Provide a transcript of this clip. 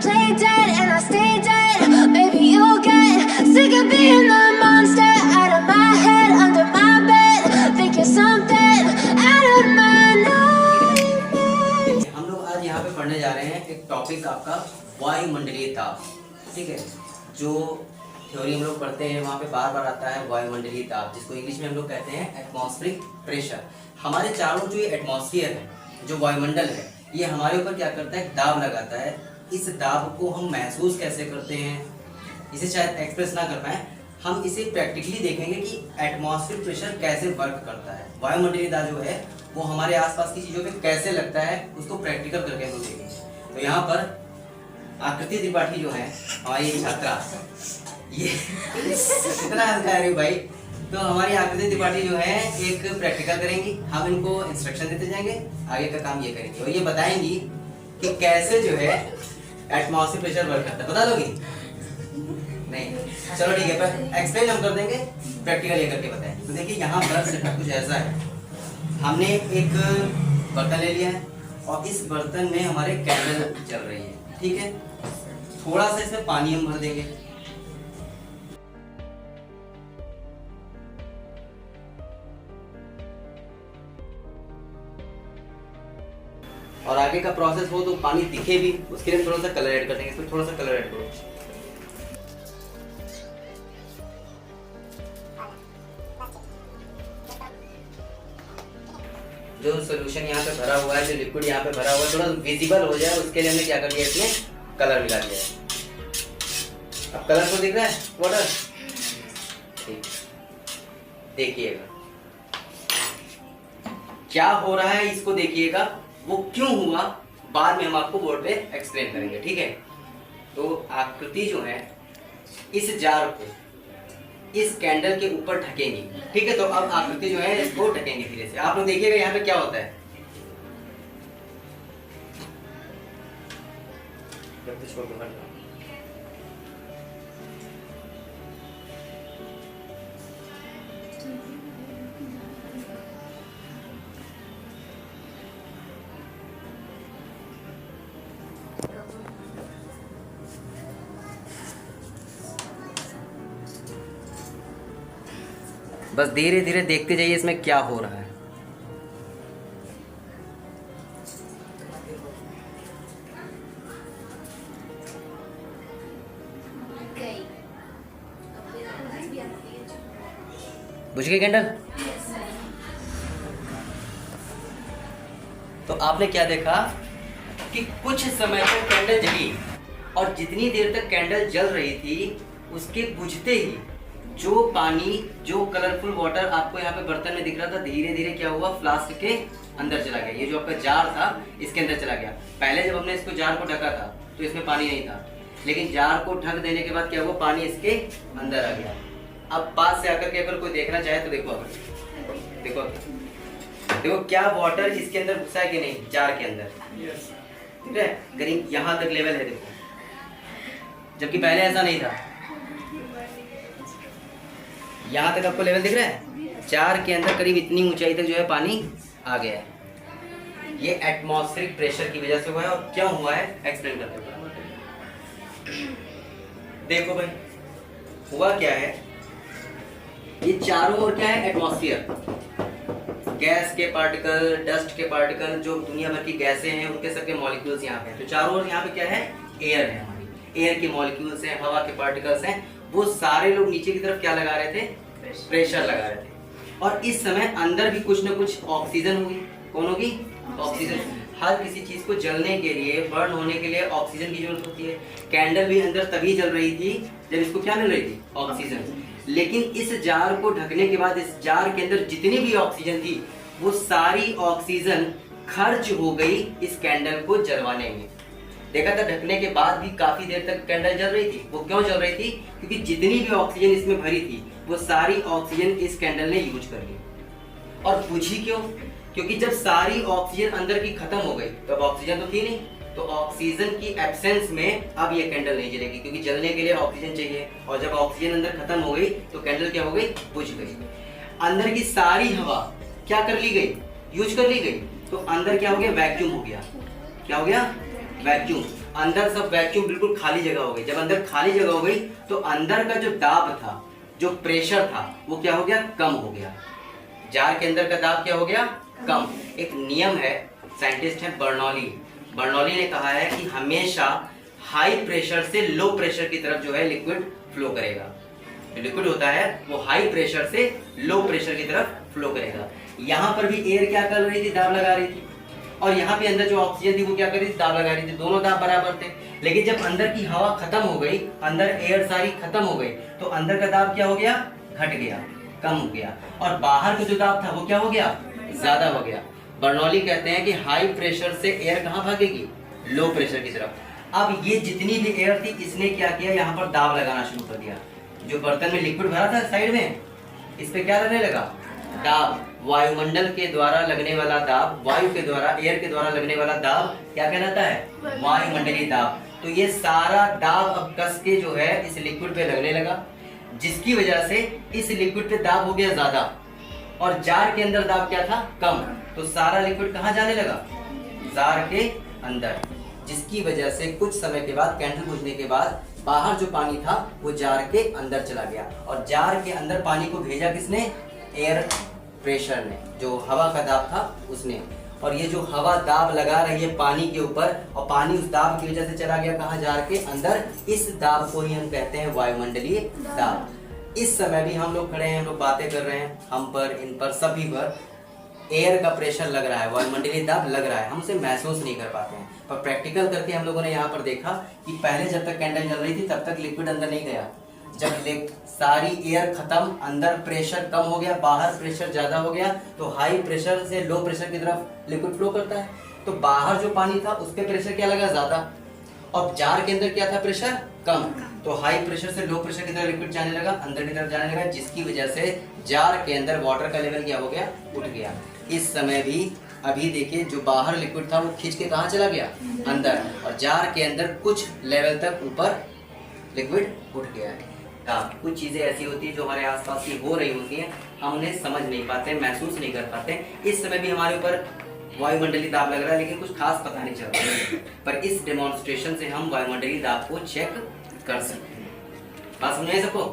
play dead and I stay dead. Baby, you'll get sick of being the monster out of my head, under my bed, thinking something out of my nightmares. हम लोग आज यहाँ पे पढ़ने जा रहे हैं एक टॉपिक आपका वायुमंडलीय ताप। ठीक है, जो थ्योरी हम लोग पढ़ते हैं वहाँ पे बार बार आता है वायुमंडलीय ताप, जिसको इंग्लिश में हम लोग कहते हैं एटमॉस्फेरिक प्रेशर। हमारे चारों जो ये एटमॉस्फेयर है, जो वायुमंडल है, ये हमारे ऊपर क्या करता है, दाब लगाता है। इस दाब को हम महसूस कैसे करते हैं, इसे शायद एक्सप्रेस ना कर पाए, हम इसे प्रैक्टिकली देखेंगे कि एटमॉस्फेरिक प्रेशर कैसे वर्क करता है। वायुमंडलीय दाब जो है वो हमारे आसपास की चीज़ों पे कैसे लगता है, उसको प्रैक्टिकल करके हम देखेंगे। तो यहाँ पर आकृति त्रिपाठी जो है हमारी छात्रा, ये कितना हंसता है भाई। तो हमारी आकृति त्रिपाठी जो है एक प्रैक्टिकल करेंगी, हम इनको इंस्ट्रक्शन देते जाएंगे, आगे का काम ये करेंगे और ये बताएंगी कि कैसे जो है एटमॉस्फेरिक प्रेशर वर्क करता है। बता दोगी? नहीं, चलो ठीक है, पर एक्सप्लेन हम कर देंगे, प्रैक्टिकल ये करके बताएंगे। तो देखिए यहाँ पर सेटअप कुछ ऐसा है, हमने एक बर्तन ले लिया है और इस बर्तन में हमारे कैंडल चल रही है। ठीक है, थोड़ा सा इसमें पानी हम भर देंगे, और आगे का प्रोसेस हो तो पानी दिखे भी, उसके लिए थोड़ा सा कलर ऐड कर देंगे। इसमें थोड़ा सा कलर ऐड करो, जो सोल्यूशन यहाँ पे भरा हुआ है, जो लिक्विड यहाँ पे भरा हुआ है, थोड़ा विजिबल हो जाए उसके लिए हमने क्या कर दिया, इसमें कलर मिला दिया है। अब कलर को दिख रहा है वाटर, ठीक, देखिएगा क्या हो रहा है, इसको देखिएगा, वो क्यों हुआ बाद में हम आपको बोर्ड पे एक्सप्लेन करेंगे। ठीक है, तो आकृति जो है इस जार को इस कैंडल के ऊपर ढकेंगी। ठीक है, तो अब आकृति जो है इसको ढकेंगे धीरे से। आप लोग देखिएगा यहाँ पे क्या होता है, बस धीरे धीरे देखते जाइए इसमें क्या हो रहा है। बुझ गई कैंडल? तो आपने क्या देखा कि कुछ समय तक कैंडल जली, और जितनी देर तक कैंडल जल रही थी उसके बुझते ही जो पानी, जो कलरफुल वाटर आपको यहाँ पे बर्तन में दिख रहा था, धीरे धीरे क्या हुआ, फ्लास्क के अंदर चला गया। ये जो आपका जार था इसके अंदर चला गया। पहले जब हमने इसको जार को ढका था तो इसमें पानी नहीं था, लेकिन जार को ढक देने के बाद क्या हुआ, पानी इसके अंदर आ गया। अब पास से आकर के अगर कोई देखना चाहे तो देखो, अगर देखो देखो क्या वाटर इसके अंदर घुसा है कि नहीं, जार के अंदर, ठीक है, करीब यहाँ तक लेवल है देखो, जबकि पहले ऐसा नहीं था। यहाँ तक आपको लेवल दिख रहा है, जार के अंदर करीब इतनी ऊंचाई तक जो है पानी आ गया है। ये एटमॉस्फेरिक प्रेशर की वजह से हुआ है। और क्या हुआ है एक्सप्लेन करते हैं। देखो भाई हुआ क्या है, ये चारों ओर क्या है, एटमॉस्फेयर, गैस के पार्टिकल, डस्ट के पार्टिकल, जो दुनिया भर की गैसें हैं उनके सबके मॉलिक्यूल्स यहाँ पे हैं। तो चारों ओर यहाँ पे क्या है, एयर है, हमारी एयर के मॉलिक्यूल्स हैं, हवा के पार्टिकल्स हैं, वो सारे लोग नीचे की तरफ क्या लगा रहे थे, प्रेशर लगा रहे थे। और इस समय अंदर भी कुछ ना कुछ ऑक्सीजन होगी। कौन होगी, ऑक्सीजन। हर किसी चीज को जलने के लिए, बर्न होने के लिए ऑक्सीजन की जरूरत होती है। कैंडल भी अंदर तभी जल रही थी जब इसको क्या मिल रही थी, ऑक्सीजन। लेकिन इस जार को ढकने के बाद इस जार के अंदर जितनी भी ऑक्सीजन थी वो सारी ऑक्सीजन खर्च हो गई इस कैंडल को जलवाने में। देखा था ढकने के बाद भी काफी देर तक कैंडल जल रही थी। वो क्यों जल रही थी, क्योंकि जितनी भी ऑक्सीजन इसमें भरी थी वो सारी ऑक्सीजन इस कैंडल ने यूज कर ली। और बुझी क्यों, क्योंकि जब सारी ऑक्सीजन अंदर की खत्म हो गई तो अब ऑक्सीजन तो थी नहीं, तो ऑक्सीजन की एब्सेंस में अब ये कैंडल नहीं जलेगी, क्योंकि जलने के लिए ऑक्सीजन चाहिए। और जब ऑक्सीजन अंदर खत्म हो गई तो कैंडल क्या हो गई, बुझ गई। अंदर की सारी हवा क्या कर ली गई, यूज कर ली गई। तो अंदर क्या हो गया, वैक्यूम हो गया। क्या हो गया, वैक्यूम, अंदर सब वैक्यूम, बिल्कुल खाली जगह हो गई। जब अंदर खाली जगह हो गई तो अंदर का जो दाब था, जो प्रेशर था, वो क्या हो गया, कम हो गया। जार के अंदर का दाब क्या हो गया, कम। एक नियम है, साइंटिस्ट है बर्नौली, बर्नौली ने कहा है कि हमेशा हाई प्रेशर से लो प्रेशर की तरफ जो है लिक्विड फ्लो करेगा। जो लिक्विड होता है वो हाई प्रेशर से लो प्रेशर की तरफ फ्लो करेगा। यहाँ पर भी एयर क्या कर रही थी, दाब लगा रही थी, और यहाँ पे अंदर जो ऑक्सीजन थी वो क्या कर रही थी, दाब लगा रही थी। दोनों दाब बराबर थे। लेकिन जब अंदर की हवा खत्म हो गई, अंदर एयर सारी खत्म हो गई, तो अंदर का दाब क्या हो गया, घट गया, कम हो गया, और बाहर का जो दाब था वो क्या हो गया, ज्यादा हो गया। बर्नौली कहते हैं कि हाई प्रेशर से एयर कहाँ भागेगी, लो प्रेशर की तरफ। अब ये जितनी भी एयर थी, इसने क्या किया, यहाँ पर दाब लगाना शुरू कर दिया। जो बर्तन में लिक्विड भरा था साइड में, इस पे क्या लगने लगा, दाब। वायुमंडल के द्वारा लगने वाला दाब, वायु के द्वारा, एयर के द्वारा लगने वाला दाब क्या कहलाता है, वायुमंडलीय दाब। तो ये सारा दाब अब कस के जो है इस लिक्विड पे लगने लगा, जिसकी वजह से इस लिक्विड पे दाब हो गया ज्यादा, और जार के अंदर दाब क्या था, कम। तो सारा लिक्विड कहाँ जाने लगा, जार के अंदर, जिसकी वजह से कुछ समय के बाद, कैंडल बुझने के बाद, बाहर जो पानी था वो जार के अंदर चला गया। और जार के अंदर पानी को भेजा किसने, एयर प्रेशर ने, जो हवा का दाब था उसने। और ये जो हवा दाब लगा रही है पानी के ऊपर, और पानी उस दाब की वजह से चला गया कहाँ, जार के अंदर। इस दाब को ही हम कहते हैं वायुमंडलीय दाब। इस समय भी हम लोग खड़े हैं, हम लोग बातें कर रहे हैं, हम पर, इन पर, सभी पर एयर का प्रेशर लग रहा है, वायुमंडलीय दाब लग रहा है, हम उसे महसूस नहीं कर पाते हैं। पर प्रैक्टिकल करके हम लोगों ने यहाँ पर देखा कि पहले जब तक कैंडल जल रही थी तब तक लिक्विड अंदर नहीं गया। जब सारी एयर खत्म, अंदर प्रेशर कम हो गया, बाहर प्रेशर ज्यादा हो गया, तो हाई प्रेशर से लो प्रेशर की तरफ लिक्विड फ्लो करता है। तो बाहर जो पानी था उस पर प्रेशर क्या लगा, ज्यादा, और जार के अंदर क्या था, प्रेशर कम। तो हाई प्रेशर से लो प्रेशर की तरफ लिक्विड जाने लगा, अंदर की तरफ जाने लगा, जिसकी वजह से जार के अंदर वाटर का लेवल क्या हो गया, उठ गया। इस समय भी अभी देखिए, जो बाहर लिक्विड था वो खींच के कहाँ चला गया, अंदर, और जार के अंदर कुछ लेवल तक ऊपर लिक्विड उठ गया है। कुछ चीजें ऐसी होती है जो हमारे आसपास की हो रही होती हैं, हम उन्हें समझ नहीं पाते, महसूस नहीं कर पाते। इस समय भी हमारे ऊपर वायुमंडलीय दाब लग रहा है, लेकिन कुछ खास पता नहीं चल रहा है। पर इस डेमोन्स्ट्रेशन से हम वायुमंडलीय दाब को चेक कर सकते हैं। बात समझ सबको?